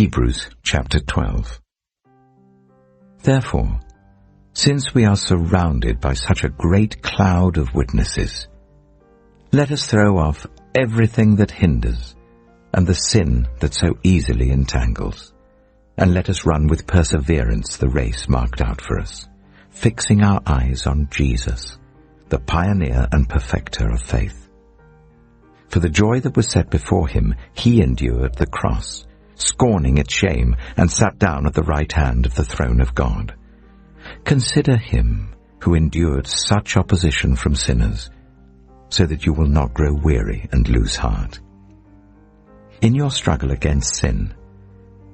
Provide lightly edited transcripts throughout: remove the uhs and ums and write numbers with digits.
Hebrews chapter 12. Therefore, since we are surrounded by such a great cloud of witnesses, let us throw off everything that hinders and the sin that so easily entangles, and let us run with perseverance the race marked out for us, fixing our eyes on Jesus, the pioneer and perfecter of faith. For the joy that was set before him, he endured the cross, scorning its shame, and sat down at the right hand of the throne of God. Consider him who endured such opposition from sinners, so that you will not grow weary and lose heart. In your struggle against sin,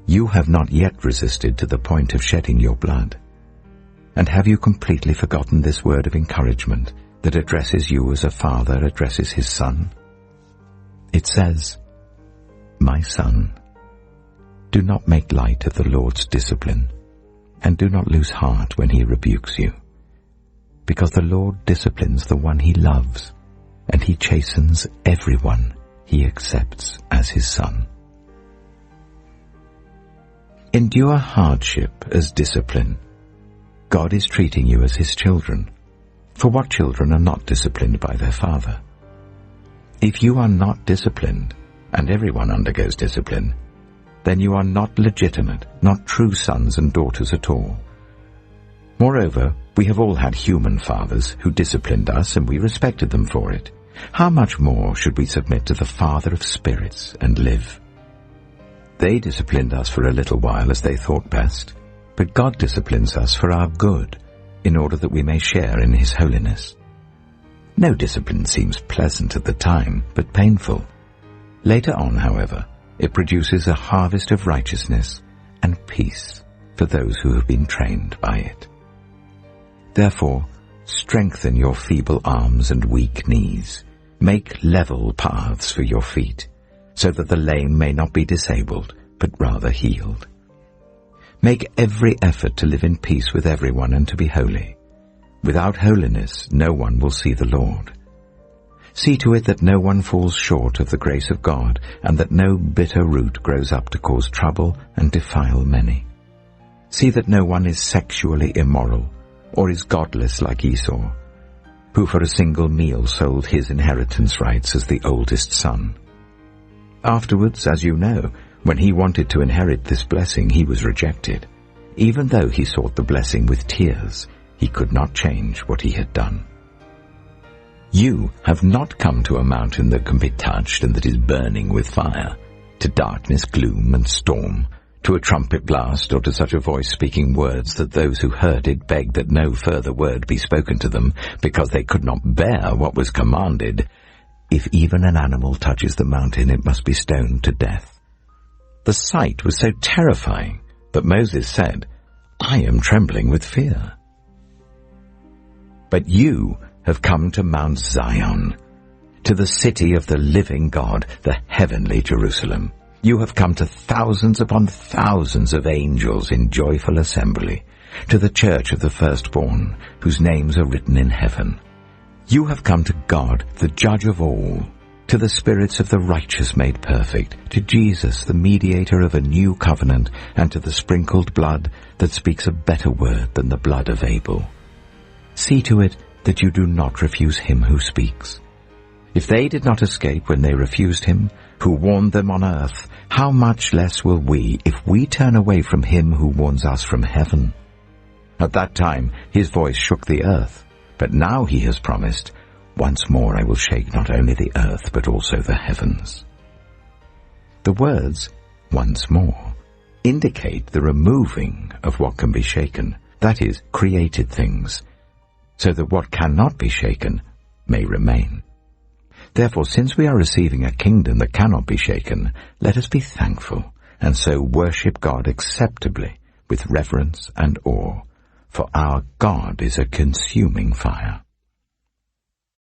you have not yet resisted to the point of shedding your blood. And have you completely forgotten this word of encouragement that addresses you as a father addresses his son? It says, "My son, do not make light of the Lord's discipline, and do not lose heart when he rebukes you, because the Lord disciplines the one he loves, and he chastens everyone he accepts as his son." Endure hardship as discipline. God is treating you as his children. For what children are not disciplined by their father? If you are not disciplined, and everyone undergoes discipline, then you are not legitimate, not true sons and daughters at all. Moreover, we have all had human fathers who disciplined us, and we respected them for it. How much more should we submit to the Father of spirits and live? They disciplined us for a little while as they thought best, but God disciplines us for our good, in order that we may share in his holiness. No discipline seems pleasant at the time, but painful. Later on, however, it produces a harvest of righteousness and peace for those who have been trained by it. Therefore, strengthen your feeble arms and weak knees. Make level paths for your feet, so that the lame may not be disabled, but rather healed. Make every effort to live in peace with everyone and to be holy. Without holiness, no one will see the Lord. See to it that no one falls short of the grace of God, and that no bitter root grows up to cause trouble and defile many. See that no one is sexually immoral, or is godless like Esau, who for a single meal sold his inheritance rights as the oldest son. Afterwards, as you know, when he wanted to inherit this blessing, he was rejected. Even though he sought the blessing with tears, he could not change what he had done. You have not come to a mountain that can be touched and that is burning with fire, to darkness, gloom, and storm, to a trumpet blast, or to such a voice speaking words that those who heard it begged that no further word be spoken to them, because they could not bear what was commanded. If even an animal touches the mountain, it must be stoned to death. The sight was so terrifying that Moses said, "I am trembling with fear." But you have come to Mount Zion, to the city of the living God, the heavenly Jerusalem. You have come to thousands upon thousands of angels in joyful assembly, to the church of the firstborn, whose names are written in heaven. You have come to God, the judge of all, to the spirits of the righteous made perfect, to Jesus, the mediator of a new covenant, and to the sprinkled blood that speaks a better word than the blood of Abel. See to it that you do not refuse him who speaks. If they did not escape when they refused him, who warned them on earth, how much less will we, if we turn away from him who warns us from heaven? At that time his voice shook the earth, but now he has promised, "Once more I will shake not only the earth, but also the heavens." The words, "once more," indicate the removing of what can be shaken, that is, created things, so that what cannot be shaken may remain. Therefore, since we are receiving a kingdom that cannot be shaken, let us be thankful, and so worship God acceptably with reverence and awe, for our God is a consuming fire.